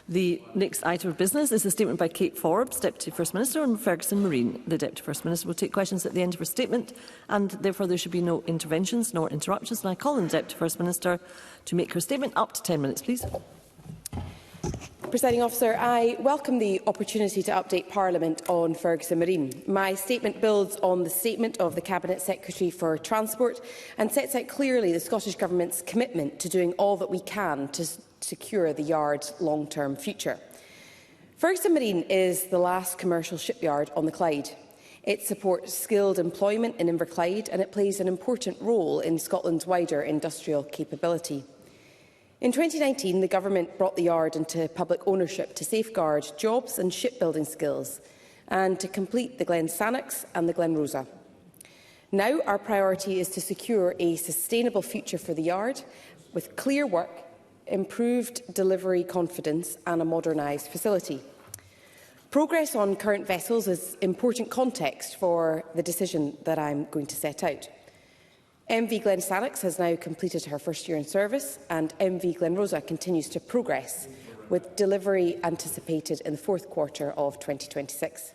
The next item of business is a statement by Kate Forbes, Deputy First Minister, on Ferguson Marine. The Deputy First Minister will take questions at the end of her statement, and therefore there should be no interventions nor interruptions. And I call on the Deputy First Minister to make her statement. Up to 10 minutes, please. Presiding Officer, I welcome the opportunity to update Parliament on Ferguson Marine. My statement builds on the statement of the Cabinet Secretary for Transport and sets out clearly the Scottish Government's commitment to doing all that we can to secure the yard's long-term future. Ferguson Marine is the last commercial shipyard on the Clyde. It supports skilled employment in Inverclyde, and it plays an important role in Scotland's wider industrial capability. In 2019, the Government brought the yard into public ownership to safeguard jobs and shipbuilding skills and to complete the Glen Sannox and the Glen Rosa. Now our priority is to secure a sustainable future for the yard with clear work, improved delivery confidence and a modernised facility. Progress on current vessels is important context for the decision that I am going to set out. MV Glen Sannox has now completed her first year in service, and MV Glen Rosa continues to progress, with delivery anticipated in the fourth quarter of 2026.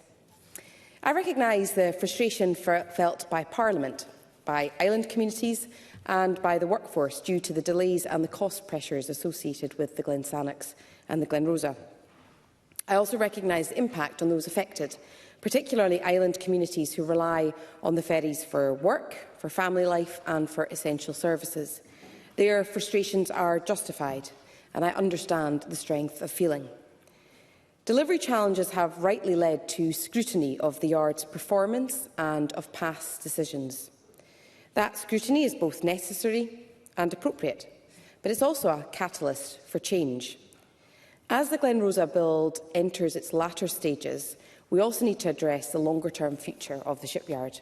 I recognise the frustration felt by Parliament, by island communities and by the workforce due to the delays and the cost pressures associated with the Glen Sannox and the Glen Rosa. I also recognise the impact on those affected, particularly island communities who rely on the ferries for work, for family life and for essential services. Their frustrations are justified, and I understand the strength of feeling. Delivery challenges have rightly led to scrutiny of the yard's performance and of past decisions. That scrutiny is both necessary and appropriate, but it's also a catalyst for change. As the Glen Rosa build enters its latter stages, we also need to address the longer-term future of the shipyard.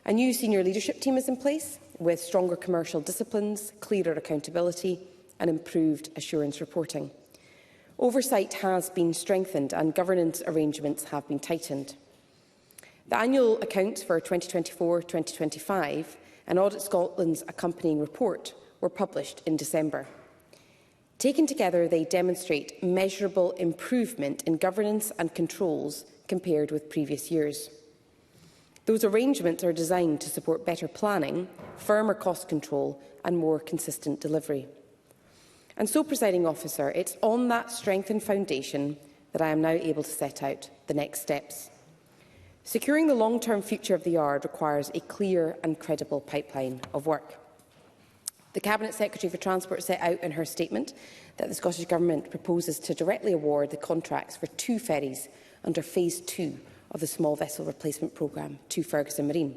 A new senior leadership team is in place, with stronger commercial disciplines, clearer accountability and improved assurance reporting. Oversight has been strengthened and governance arrangements have been tightened. The annual accounts for 2024-2025 and Audit Scotland's accompanying report were published in December. Taken together, they demonstrate measurable improvement in governance and controls compared with previous years. Those arrangements are designed to support better planning, firmer cost control and more consistent delivery. And so, Presiding Officer, it's on that strengthened foundation that I am now able to set out the next steps. Securing the long-term future of the yard requires a clear and credible pipeline of work. The Cabinet Secretary for Transport set out in her statement that the Scottish Government proposes to directly award the contracts for 2 ferries under Phase 2 of the Small Vessel Replacement Programme to Ferguson Marine.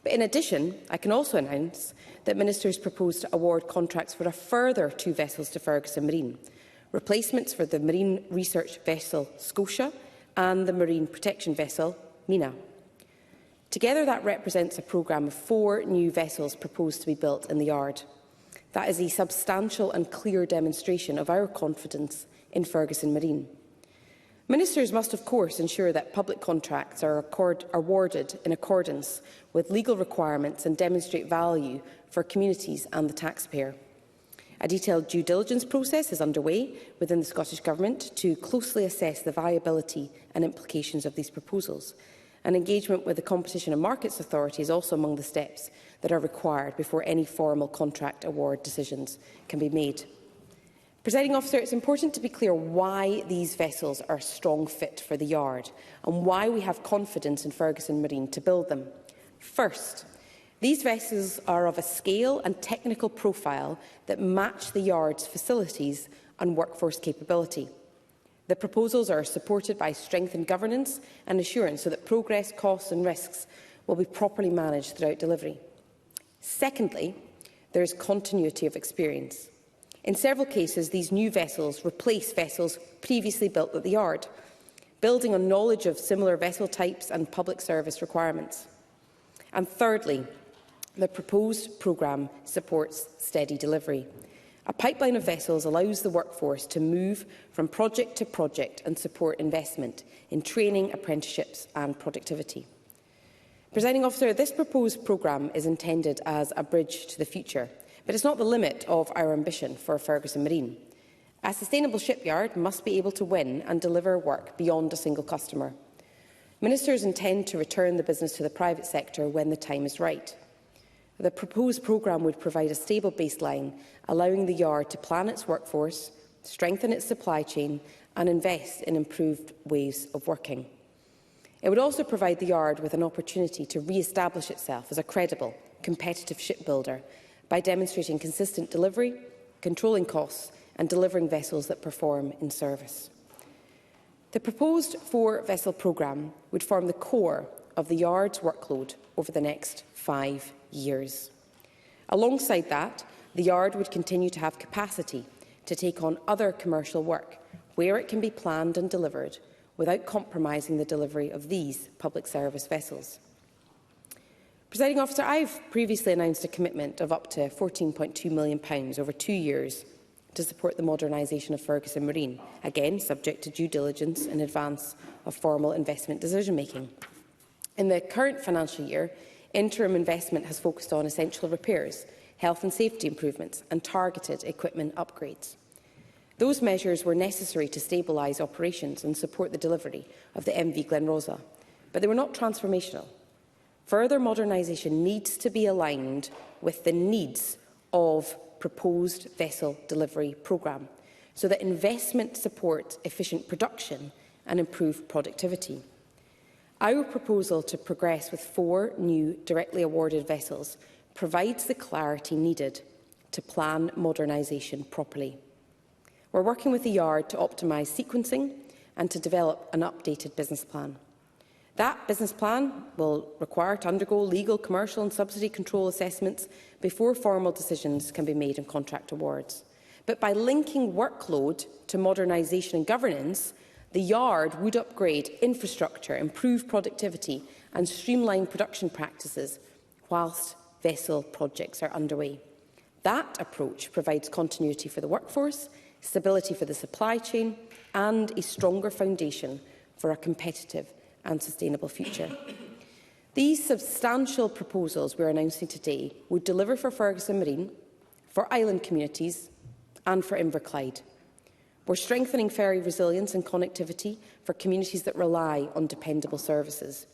But in addition, I can also announce that Ministers propose to award contracts for a further 2 vessels to Ferguson Marine, replacements for the Marine Research Vessel Scotia and the Marine Protection Vessel Mina. Together, that represents a programme of 4 new vessels proposed to be built in the yard. That is a substantial and clear demonstration of our confidence in Ferguson Marine. Ministers must, of course, ensure that public contracts are awarded in accordance with legal requirements and demonstrate value for communities and the taxpayer. A detailed due diligence process is underway within the Scottish Government to closely assess the viability and implications of these proposals. And engagement with the Competition and Markets Authority is also among the steps that are required before any formal contract award decisions can be made. Presiding Officer, it's important to be clear why these vessels are a strong fit for the yard and why we have confidence in Ferguson Marine to build them. First, these vessels are of a scale and technical profile that match the yard's facilities and workforce capability. The proposals are supported by strengthened governance and assurance so that progress, costs and risks will be properly managed throughout delivery. Secondly, there is continuity of experience. In several cases, these new vessels replace vessels previously built at the yard, building on knowledge of similar vessel types and public service requirements. And thirdly, the proposed programme supports steady delivery. A pipeline of vessels allows the workforce to move from project to project and support investment in training, apprenticeships and productivity. Presiding Officer, this proposed programme is intended as a bridge to the future, but it's not the limit of our ambition for Ferguson Marine. A sustainable shipyard must be able to win and deliver work beyond a single customer. Ministers intend to return the business to the private sector when the time is right. The proposed programme would provide a stable baseline, allowing the yard to plan its workforce, strengthen its supply chain and invest in improved ways of working. It would also provide the yard with an opportunity to re-establish itself as a credible, competitive shipbuilder by demonstrating consistent delivery, controlling costs and delivering vessels that perform in service. The proposed 4-vessel programme would form the core of the yard's workload over the next 5 years. Alongside that, the yard would continue to have capacity to take on other commercial work where it can be planned and delivered without compromising the delivery of these public service vessels. Presiding Officer, I have previously announced a commitment of up to £14.2 million over 2 years to support the modernisation of Ferguson Marine, again subject to due diligence in advance of formal investment decision-making. In the current financial year, interim investment has focused on essential repairs, health and safety improvements and targeted equipment upgrades. Those measures were necessary to stabilise operations and support the delivery of the MV Glenrosa, but they were not transformational. Further modernisation needs to be aligned with the needs of proposed vessel delivery programme, so that investment supports efficient production and improved productivity. Our proposal to progress with 4 new directly awarded vessels provides the clarity needed to plan modernisation properly. We're working with the yard to optimise sequencing and to develop an updated business plan. That business plan will require to undergo legal, commercial and subsidy control assessments before formal decisions can be made on contract awards. But by linking workload to modernisation and governance, the yard would upgrade infrastructure, improve productivity and streamline production practices whilst vessel projects are underway. That approach provides continuity for the workforce, stability for the supply chain and a stronger foundation for a competitive and sustainable future. These substantial proposals we are announcing today would deliver for Ferguson Marine, for island communities and for Inverclyde. We're strengthening ferry resilience and connectivity for communities that rely on dependable services.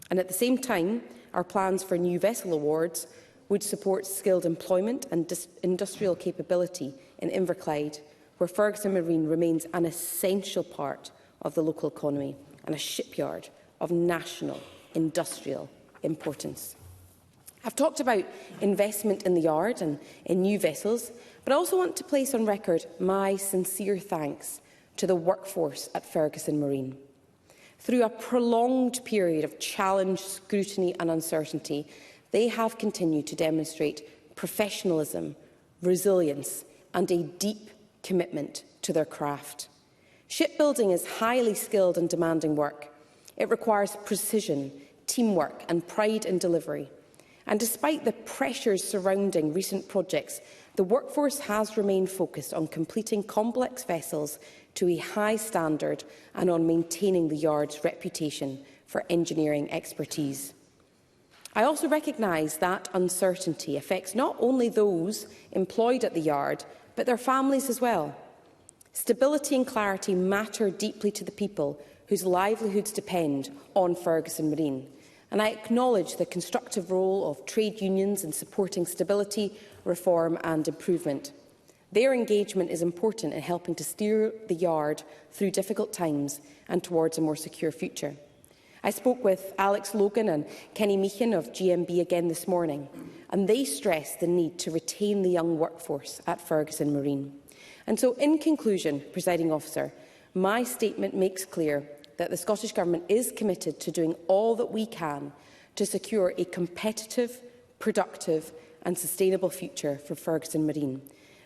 And at the same time, our plans for new vessel awards would support skilled employment and industrial capability in Inverclyde, where Ferguson Marine remains an essential part of the local economy and a shipyard of national industrial importance. I've talked about investment in the yard and in new vessels, but I also want to place on record my sincere thanks to the workforce at Ferguson Marine. Through a prolonged period of challenge, scrutiny and uncertainty, they have continued to demonstrate professionalism, resilience and a deep commitment to their craft. Shipbuilding is highly skilled and demanding work. It requires precision, teamwork and pride in delivery. And despite the pressures surrounding recent projects, the workforce has remained focused on completing complex vessels to a high standard and on maintaining the yard's reputation for engineering expertise. I also recognise that uncertainty affects not only those employed at the yard, but their families as well. Stability and clarity matter deeply to the people whose livelihoods depend on Ferguson Marine. And I acknowledge the constructive role of trade unions in supporting stability, reform and improvement. Their engagement is important in helping to steer the yard through difficult times and towards a more secure future. I spoke with Alex Logan and Kenny Meehan of GMB again this morning, and they stressed the need to retain the young workforce at Ferguson Marine. And so, in conclusion, Presiding Officer, my statement makes clear that the Scottish Government is committed to doing all that we can to secure a competitive, productive and sustainable future for Ferguson Marine.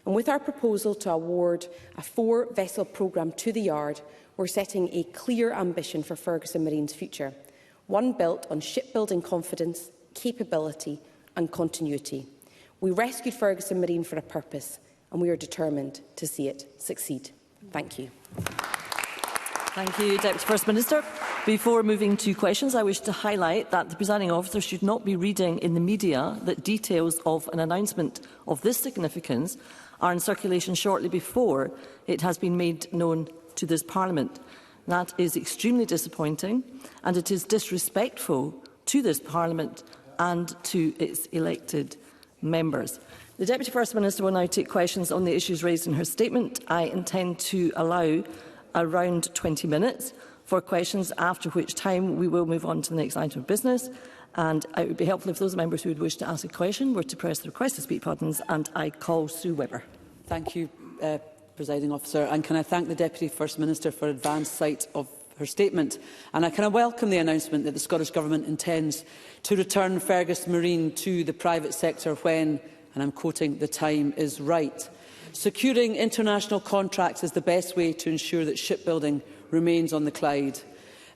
And with our proposal to award a 4-vessel programme to the yard, we're setting a clear ambition for Ferguson Marine's future, one built on shipbuilding confidence, capability and continuity. We rescued Ferguson Marine for a purpose, and we are determined to see it succeed. Thank you. Thank you, Deputy First Minister. Before moving to questions, I wish to highlight that the presiding officer should not be reading in the media that details of an announcement of this significance are in circulation shortly before it has been made known to this Parliament. That is extremely disappointing, and it is disrespectful to this Parliament and to its elected members. The Deputy First Minister will now take questions on the issues raised in her statement. I intend to allow around 20 minutes for questions, after which time we will move on to the next item of business. And it would be helpful if those members who would wish to ask a question were to press the request to speak buttons. And I call Sue Webber. Thank you, Presiding Officer. And can I thank the Deputy First Minister for advance sight of her statement. And can I welcome the announcement that the Scottish Government intends to return Ferguson Marine to the private sector when, and I'm quoting, the time is right. Securing international contracts is the best way to ensure that shipbuilding remains on the Clyde.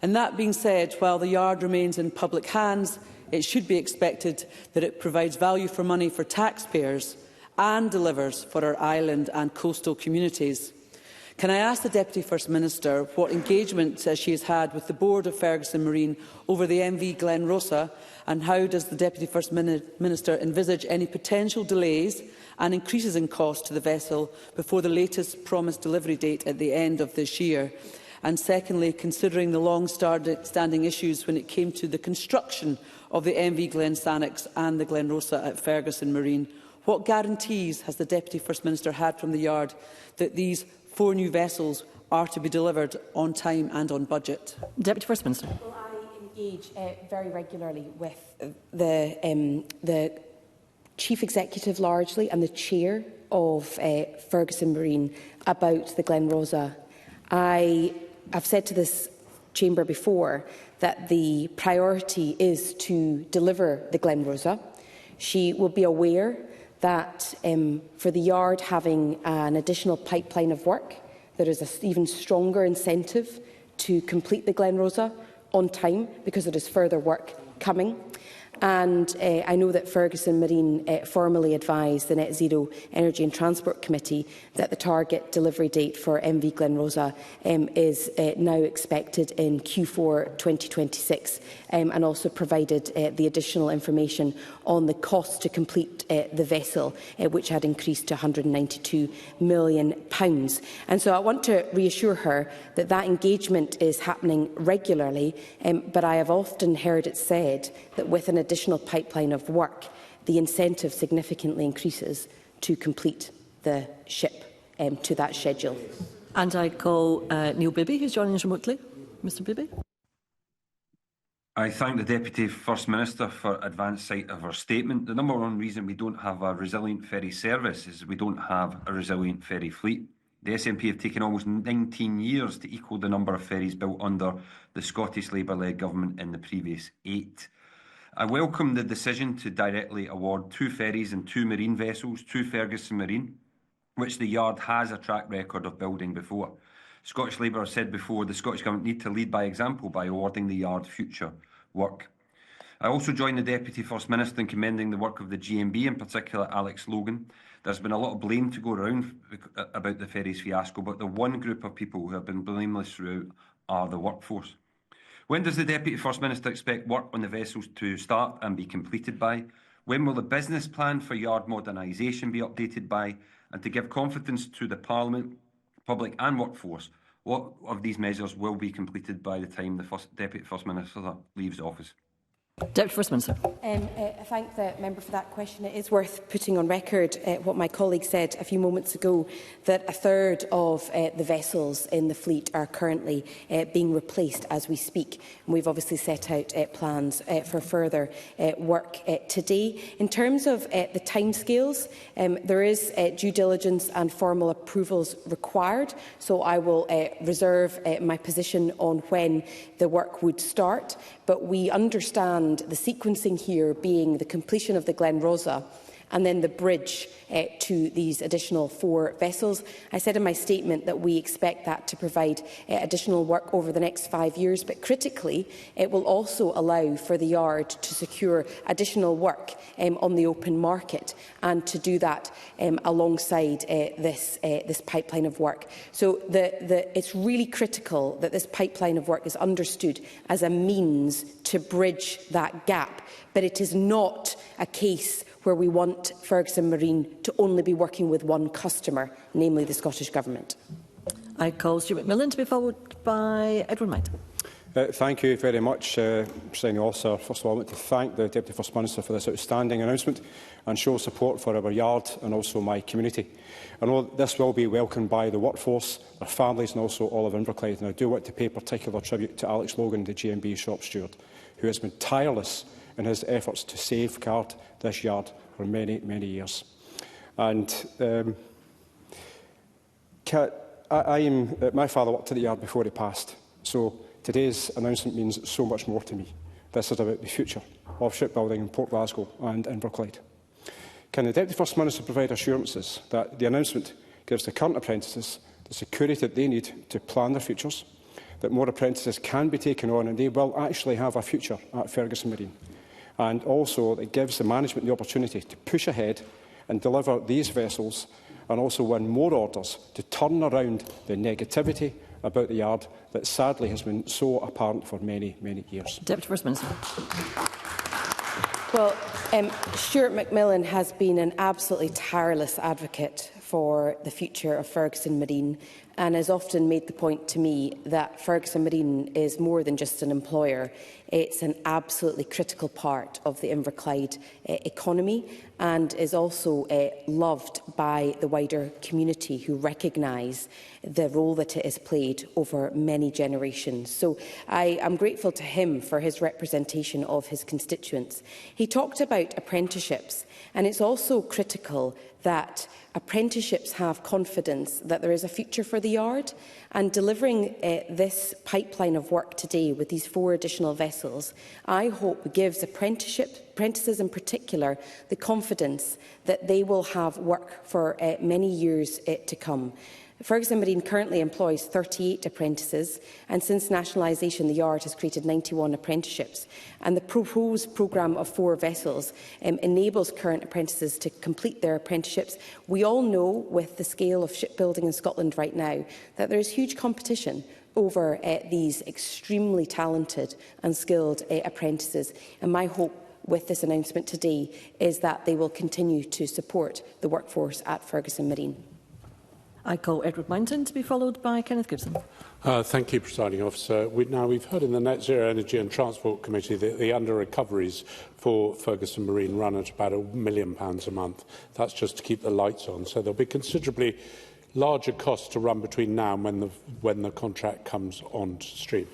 And that being said, while the yard remains in public hands, it should be expected that it provides value for money for taxpayers and delivers for our island and coastal communities. Can I ask the Deputy First Minister what engagement she has had with the board of Ferguson Marine over the MV Glenrosa, and how does the Deputy First Minister envisage any potential delays and increases in cost to the vessel before the latest promised delivery date at the end of this year? And secondly, considering the long-standing issues when it came to the construction of the MV Glensannox and the Glenrosa at Ferguson Marine, what guarantees has the Deputy First Minister had from the yard that these 4 new vessels are to be delivered on time and on budget? Deputy First Minister. Well, I engage very regularly with the Chief Executive largely and the Chair of Ferguson Marine about the Glenrosa. I have said to this chamber before that the priority is to deliver the Glenrosa. She will be aware that for the yard having an additional pipeline of work, there is an even stronger incentive to complete the Glenrosa on time because there is further work coming. And I know that Ferguson Marine formally advised the Net Zero Energy and Transport Committee that the target delivery date for MV Glenrosa is now expected in Q4 2026, and also provided the additional information on the cost to complete the vessel, which had increased to £192 million. And so I want to reassure her that that engagement is happening regularly, but I have often heard it said that with an additional pipeline of work, the incentive significantly increases to complete the ship to that schedule. And I call Neil Bibby, who's joining us remotely. Mr Bibby. I thank the Deputy First Minister for advance sight of her statement. The number one reason we don't have a resilient ferry service is we don't have a resilient ferry fleet. The SNP have taken almost 19 years to equal the number of ferries built under the Scottish Labour-led government in the previous 8. I welcome the decision to directly award 2 ferries and 2 marine vessels to Ferguson Marine, which the yard has a track record of building before. Scottish Labour have said before the Scottish Government need to lead by example by awarding the yard future work. I also join the Deputy First Minister in commending the work of the GMB, in particular Alex Logan. There's been a lot of blame to go around about the ferries fiasco, but the one group of people who have been blameless throughout are the workforce. When does the Deputy First Minister expect work on the vessels to start and be completed by? When will the business plan for yard modernisation be updated by? And to give confidence to the Parliament, public and workforce, what of these measures will be completed by the time the Deputy First Minister leaves office? Deputy First Minister. I thank the member for that question. It is worth putting on record what my colleague said a few moments ago, that a third of the vessels in the fleet are currently being replaced as we speak. And we've obviously set out plans for further work today. In terms of the timescales, there is due diligence and formal approvals required, so I will reserve my position on when the work would start. But we understand the sequencing here being the completion of the Glenrosa and then the bridge to these additional 4 vessels. I said in my statement that we expect that to provide additional work over the next 5 years, but critically, it will also allow for the yard to secure additional work on the open market, and to do that alongside this pipeline of work. So it's really critical that this pipeline of work is understood as a means to bridge that gap, but it is not a case where we want Ferguson Marine to only be working with one customer, namely the Scottish Government. I call Stuart McMillan to be followed by Edward Might. Thank you very much, Presiding Officer. First of all, I want to thank the Deputy First Minister for this outstanding announcement and show support for our yard and also my community. I know this will be welcomed by the workforce, their families and also all of Inverclyde, and I do want to pay particular tribute to Alex Logan, the G&B shop steward, who has been tireless in his efforts to safeguard this yard for many, many years. And my father worked at the yard before he passed, so today's announcement means so much more to me. This is about the future of shipbuilding in Port Glasgow and Inverclyde. Can the Deputy First Minister provide assurances that the announcement gives the current apprentices the security that they need to plan their futures, that more apprentices can be taken on and they will actually have a future at Ferguson Marine, and also that it gives the management the opportunity to push ahead and deliver these vessels and also win more orders to turn around the negativity about the yard that sadly has been so apparent for many, many years? Deputy First Minister. Well, Stuart McMillan has been an absolutely tireless advocate for the future of Ferguson Marine and has often made the point to me that Ferguson Marine is more than just an employer. It's an absolutely critical part of the Inverclyde economy and is also loved by the wider community who recognise the role that it has played over many generations. So I am grateful to him for his representation of his constituents. He talked about apprenticeships, and it's also critical that apprenticeships have confidence that there is a future for the yard, and delivering this pipeline of work today with these 4 additional vessels, I hope gives apprentices in particular the confidence that they will have work for many years to come. Ferguson Marine currently employs 38 apprentices, and since nationalisation the yard has created 91 apprenticeships, and the proposed programme of 4 vessels enables current apprentices to complete their apprenticeships. We all know, with the scale of shipbuilding in Scotland right now, that there is huge competition over these extremely talented and skilled apprentices, and my hope with this announcement today is that they will continue to support the workforce at Ferguson Marine. I call Edward Mountain to be followed by Kenneth Gibson. Thank you, Presiding Officer. We've heard in the Net Zero Energy and Transport Committee that the under-recoveries for Ferguson Marine run at about £1 million a month. That's just to keep the lights on. So there'll be considerably larger costs to run between now and when the contract comes on stream.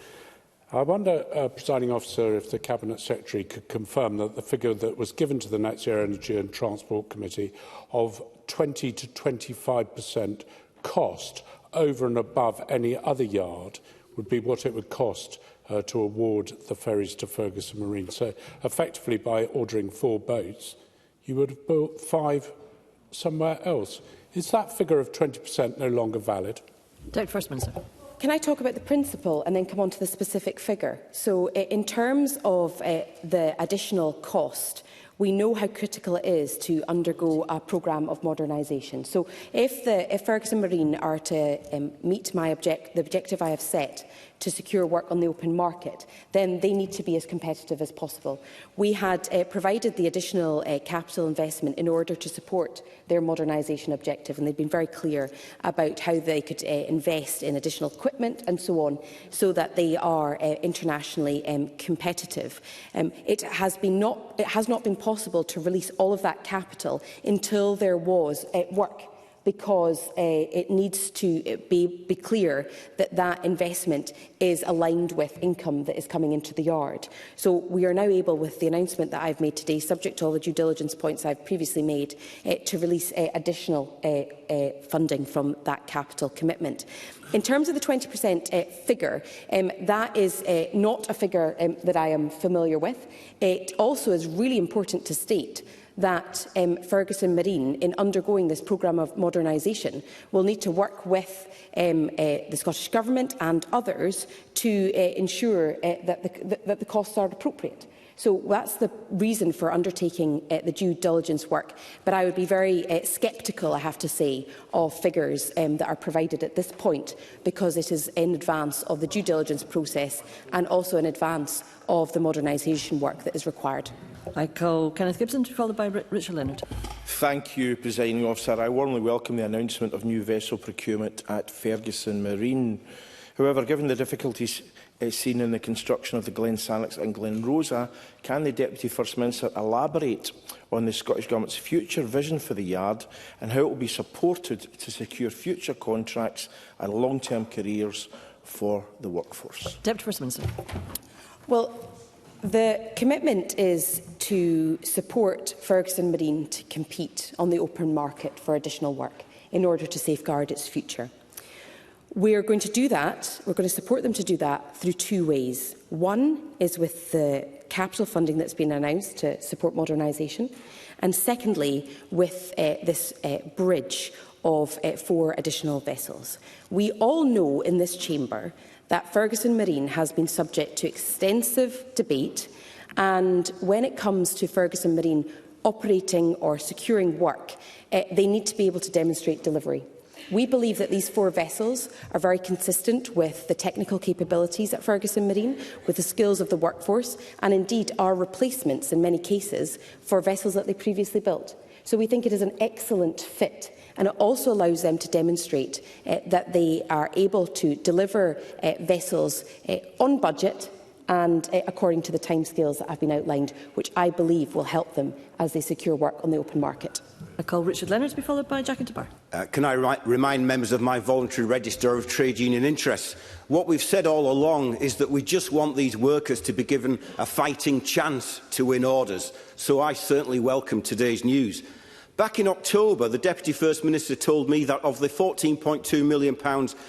I wonder, Presiding Officer, if the Cabinet Secretary could confirm that the figure that was given to the Net Zero Energy and Transport Committee of 20 to 25% cost over and above any other yard would be what it would cost to award the ferries to Ferguson Marine. So, effectively, by ordering 4 boats, you would have built 5 somewhere else. Is that figure of 20% no longer valid? Deputy First Minister. Can I talk about the principle and then come on to the specific figure? So, in terms of the additional cost, we know how critical it is to undergo a programme of modernisation. So if Ferguson Marine are to meet the objective I have set to secure work on the open market, then they need to be as competitive as possible. We had provided the additional capital investment in order to support their modernisation objective, and they've been very clear about how they could invest in additional equipment and so on, so that they are internationally competitive. It has not been possible to release all of that capital until there was work, because it needs to be clear that that investment is aligned with income that is coming into the yard. So we are now able, with the announcement that I've made today, subject to all the due diligence points I've previously made, to release additional funding from that capital commitment. In terms of the 20% figure, that is not a figure that I am familiar with. It also is really important to state that Ferguson Marine, in undergoing this programme of modernisation, will need to work with the Scottish Government and others to ensure that the costs are appropriate. So that's the reason for undertaking the due diligence work. But I would be very sceptical, I have to say, of figures that are provided at this point, because it is in advance of the due diligence process and also in advance of the modernisation work that is required. I call Kenneth Gibson, to be followed by Richard Leonard. Thank you, Presiding Officer. I warmly welcome the announcement of new vessel procurement at Ferguson Marine. However, given the difficulties seen in the construction of the Glen Sannox and Glen Rosa, can the Deputy First Minister elaborate on the Scottish Government's future vision for the yard and how it will be supported to secure future contracts and long-term careers for the workforce? Deputy First Minister. Well, the commitment is to support Ferguson Marine to compete on the open market for additional work in order to safeguard its future. We are going to do that, we're going to support them to do that through two ways. One is with the capital funding that's been announced to support modernisation, and secondly, with this bridge of 4 additional vessels. We all know in this chamber that Ferguson Marine has been subject to extensive debate, and when it comes to Ferguson Marine operating or securing work, they need to be able to demonstrate delivery. We believe that these 4 vessels are very consistent with the technical capabilities at Ferguson Marine, with the skills of the workforce, and indeed are replacements in many cases for vessels that they previously built. So we think it is an excellent fit, and it also allows them to demonstrate that they are able to deliver vessels on budget and according to the timescales that have been outlined, which I believe will help them as they secure work on the open market. I call Richard Leonard, to be followed by Jackie DeBar. Can I remind members of my voluntary register of trade union interests? What we've said all along is that we just want these workers to be given a fighting chance to win orders. So I certainly welcome today's news. Back in October, the Deputy First Minister told me that of the £14.2 million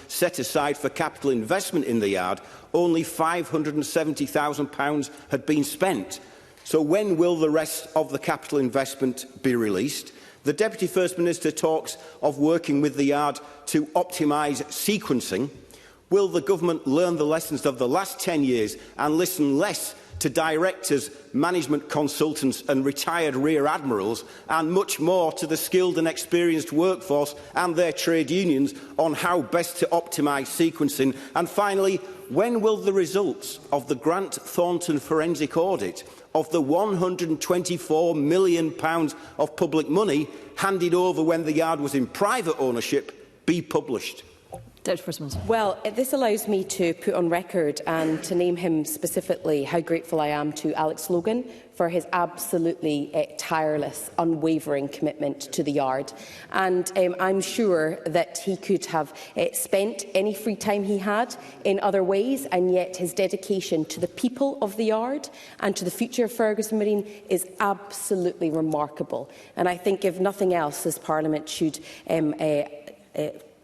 set aside for capital investment in the yard, only £570,000 had been spent. So when will the rest of the capital investment be released? The Deputy First Minister talks of working with the yard to optimise sequencing. Will the Government learn the lessons of the last 10 years and listen less to directors, management consultants and retired rear admirals, and much more to the skilled and experienced workforce and their trade unions on how best to optimise sequencing? And finally, when will the results of the Grant Thornton forensic audit of the £124 million of public money handed over when the yard was in private ownership be published? Well, this allows me to put on record and to name him specifically how grateful I am to Alex Logan for his absolutely tireless, unwavering commitment to the yard. And I'm sure that he could have spent any free time he had in other ways, and yet his dedication to the people of the yard and to the future of Ferguson Marine is absolutely remarkable. And I think, if nothing else, this Parliament should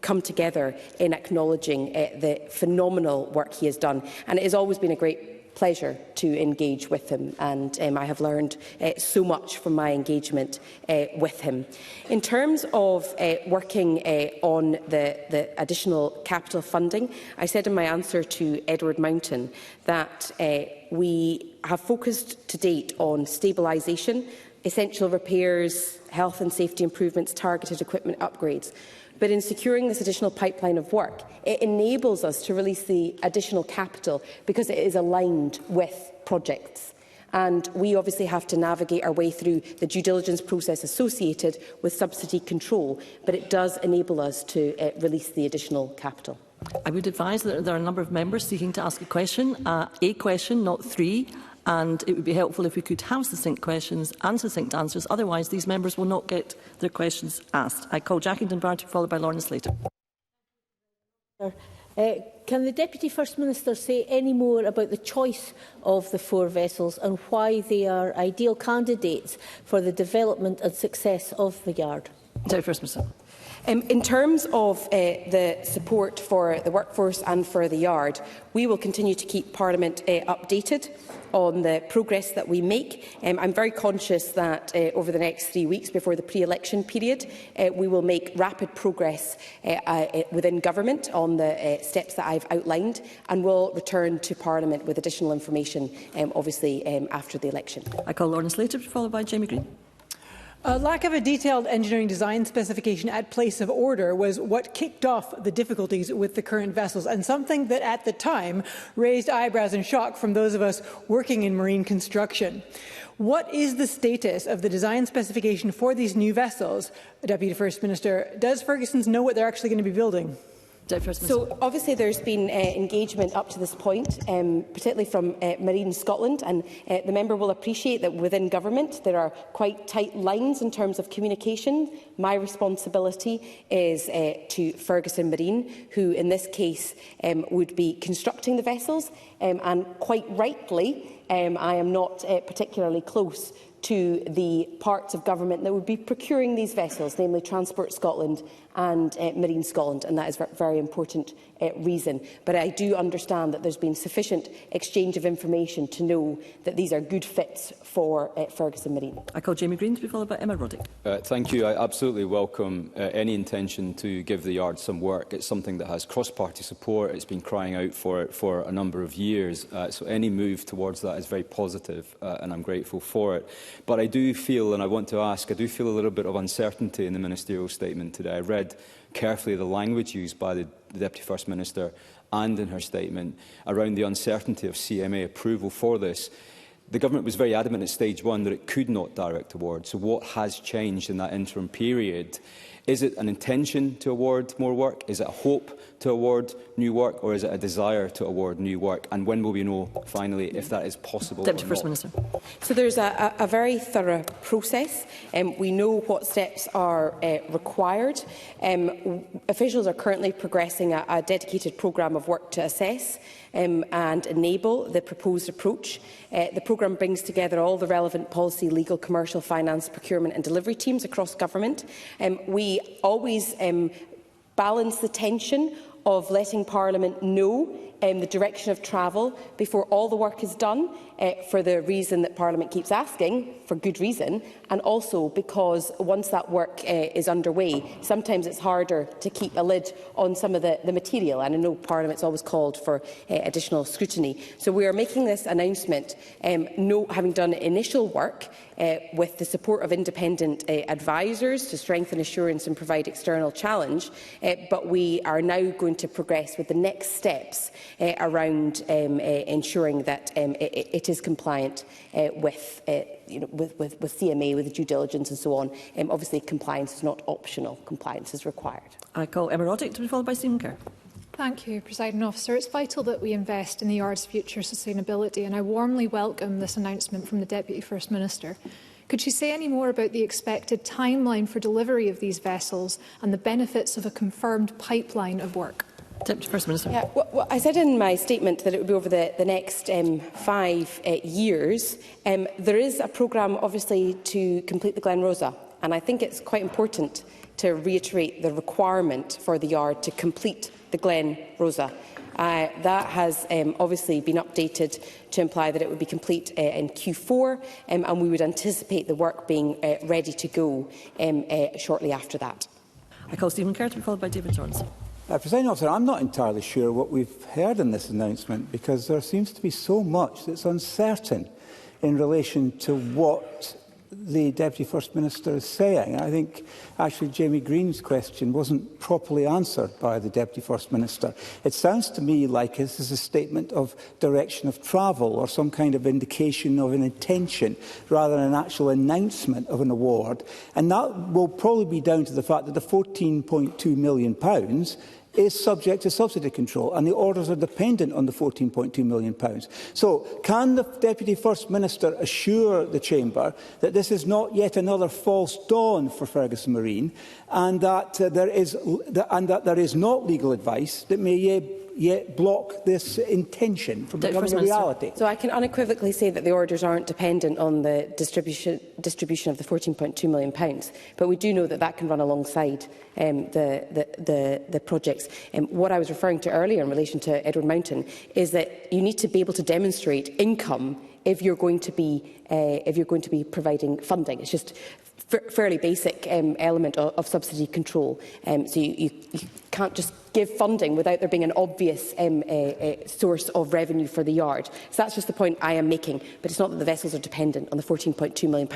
come together in acknowledging the phenomenal work he has done. And it has always been a great pleasure to engage with him, and I have learned so much from my engagement with him. In terms of working on the additional capital funding, I said in my answer to Edward Mountain that we have focused to date on stabilisation, essential repairs, health and safety improvements, targeted equipment upgrades. But in securing this additional pipeline of work, it enables us to release the additional capital because it is aligned with projects. And we obviously have to navigate our way through the due diligence process associated with subsidy control, but it does enable us to release the additional capital. I would advise that there are a number of members seeking to ask a question, not 3. And it would be helpful if we could have succinct questions and succinct answers. Otherwise, these members will not get their questions asked. I call Jackie DeBar, followed by Lorna Slater. Can the Deputy First Minister say any more about the choice of the 4 vessels and why they are ideal candidates for the development and success of the yard? Deputy First Minister. In terms of the support for the workforce and for the yard, we will continue to keep Parliament updated on the progress that we make. I'm very conscious that over the next 3 weeks before the pre-election period, we will make rapid progress within government on the steps that I've outlined, and will return to Parliament with additional information, obviously, after the election. I call Lorna Slater, followed by Jamie Green. A lack of a detailed engineering design specification at place of order was what kicked off the difficulties with the current vessels, and something that at the time raised eyebrows and shock from those of us working in marine construction. What is the status of the design specification for these new vessels? Deputy First Minister, does Ferguson's know what they're actually going to be building? So obviously there's been engagement up to this point, particularly from Marine Scotland, and the member will appreciate that within government there are quite tight lines in terms of communication. My responsibility is to Ferguson Marine, who in this case would be constructing the vessels, and quite rightly I am not particularly close to the parts of government that would be procuring these vessels, namely Transport Scotland and Marine Scotland, and that is for a very important reason. But I do understand that there's been sufficient exchange of information to know that these are good fits for Ferguson Marine. I call Jamie Green to be followed by Emma Roddick. Thank you. I absolutely welcome any intention to give the yard some work. It's something that has cross-party support. It's been crying out for it for a number of years. So any move towards that is very positive, and I'm grateful for it. But I do feel, and I want to ask, I do feel a little bit of uncertainty in the ministerial statement today. I read carefully the language used by the Deputy First Minister and in her statement around the uncertainty of CMA approval for this. The Government was very adamant at stage one that it could not direct award. So what has changed in that interim period? Is it an intention to award more work? Is it a hope to award new work? Or is it a desire to award new work? And when will we know, finally, if that is possible Deputy First Minister. So there's a very thorough process. We know what steps are required. Officials are currently progressing a dedicated programme of work to assess and enable the proposed approach. The programme brings together all the relevant policy, legal, commercial, finance, procurement and delivery teams across government. We always balance the tension of letting Parliament know the direction of travel before all the work is done, for the reason that Parliament keeps asking, for good reason, and also because once that work is underway, sometimes it's harder to keep a lid on some of the material, and I know Parliament's always called for additional scrutiny. So we are making this announcement, having done initial work with the support of independent advisers to strengthen assurance and provide external challenge, but we are now going to progress with the next steps around ensuring that it is compliant with CMA, with the due diligence and so on. Obviously, compliance is not optional. Compliance is required. I call Emma Roddick to be followed by Stephen Kerr. Thank you, Presiding Officer. It's vital that we invest in the yard's future sustainability, and I warmly welcome this announcement from the Deputy First Minister. Could she say any more about the expected timeline for delivery of these vessels and the benefits of a confirmed pipeline of work? Deputy First Minister. Yeah, well, I said in my statement that it would be over the next 5 years. There is a programme, obviously, to complete the Glen Rosa, and I think it's quite important to reiterate the requirement for the yard to complete the Glen Rosa. That has obviously been updated to imply that it would be complete in Q4, and we would anticipate the work being ready to go shortly after that. I call Stephen Kerr to be followed by David Torrance. Presiding Officer, I'm not entirely sure what we've heard in this announcement, because there seems to be so much that's uncertain in relation to what the Deputy First Minister is saying. I think actually Jamie Green's question wasn't properly answered by the Deputy First Minister. It sounds to me like this is a statement of direction of travel or some kind of indication of an intention rather than an actual announcement of an award. And that will probably be down to the fact that the £14.2 million is subject to subsidy control, and the orders are dependent on the £14.2 million. So, can the Deputy First Minister assure the Chamber that this is not yet another false dawn for Ferguson Marine, and that there is not legal advice that may yet block this intention from becoming a reality? So I can unequivocally say that the orders aren't dependent on the distribution of the £14.2 million, but we do know that that can run alongside the projects. What I was referring to earlier in relation to Edward Mountain is that you need to be able to demonstrate income if you're going to be providing funding. It's just fairly basic element of subsidy control. So you can't just give funding without there being an obvious source of revenue for the yard. So that's just the point I am making, but it's not that the vessels are dependent on the £14.2 million.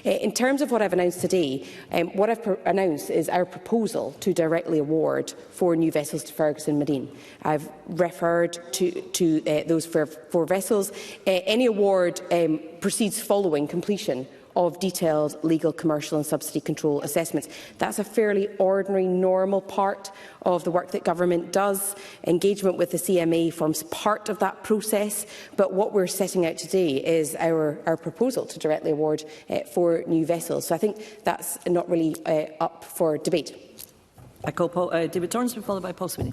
In terms of what I've announced today, what I've announced is our proposal to directly award 4 new vessels to Ferguson Marine. I've referred to those 4 vessels. Any award proceeds following completion of detailed legal, commercial and subsidy control assessments. That's a fairly ordinary, normal part of the work that government does. Engagement with the CMA forms part of that process, but what we're setting out today is our proposal to directly award 4 new vessels. So I think that's not really up for debate. I call David Torrance, followed by Paul Sweeney.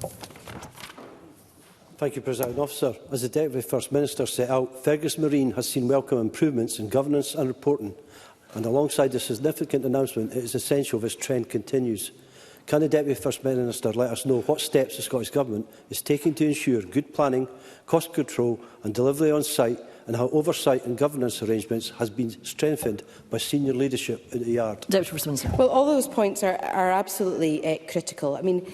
Thank you, President Officer. As the Deputy First Minister set out, Ferguson Marine has seen welcome improvements in governance and reporting, and alongside the significant announcement, it is essential this trend continues. Can the Deputy First Minister let us know what steps the Scottish Government is taking to ensure good planning, cost control and delivery on site, and how oversight and governance arrangements has been strengthened by senior leadership at the yard? Deputy First Minister. Well, all those points are absolutely critical. I mean,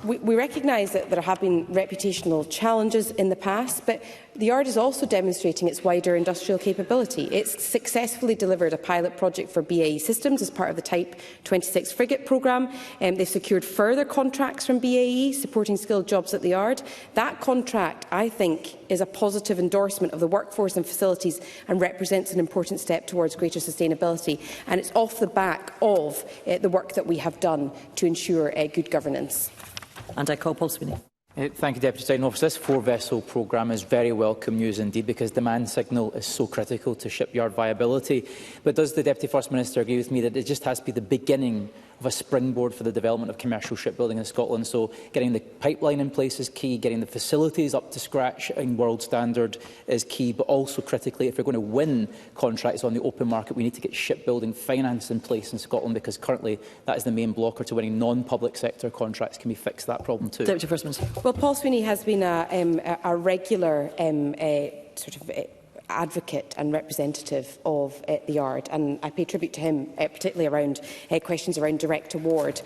we recognise that there have been reputational challenges in the past, but the yard is also demonstrating its wider industrial capability. It's successfully delivered a pilot project for BAE Systems as part of the Type 26 frigate programme. They've secured further contracts from BAE, supporting skilled jobs at the yard. That contract, I think, is a positive endorsement of the workforce and facilities and represents an important step towards greater sustainability. And it's off the back of the work that we have done to ensure good governance. And I call Paul Sweeney. Thank you, Deputy President Officer. This 4-vessel programme is very welcome news indeed, because demand signal is so critical to shipyard viability. But does the Deputy First Minister agree with me that it just has to be the beginning of a springboard for the development of commercial shipbuilding in Scotland? So getting the pipeline in place is key, getting the facilities up to scratch in world standard is key, but also critically, if we're going to win contracts on the open market, we need to get shipbuilding finance in place in Scotland, because currently that is the main blocker to winning non-public sector contracts. Can we fix that problem too? Deputy First Minister. Well, Paul Sweeney has been a regular advocate and representative of the yard, and I pay tribute to him, particularly around questions around direct award.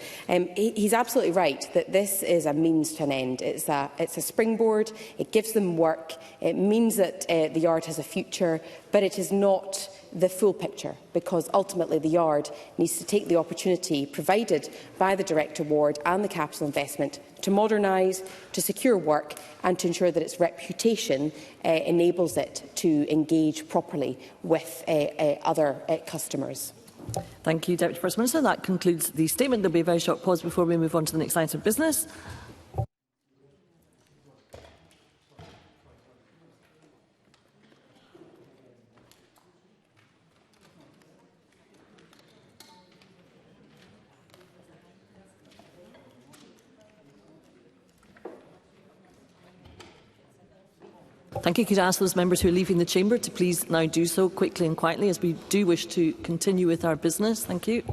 He's absolutely right that this is a means to an end. It's a springboard. It gives them work. It means that the yard has a future, but it is not the full picture, because ultimately the yard needs to take the opportunity provided by the direct award and the capital investment to modernise, to secure work and to ensure that its reputation enables it to engage properly with other customers. Thank you, Deputy First Minister. That concludes the statement. There will be a very short pause before we move on to the next item of business. Thank you. Could I ask those members who are leaving the chamber to please now do so quickly and quietly, as we do wish to continue with our business. Thank you.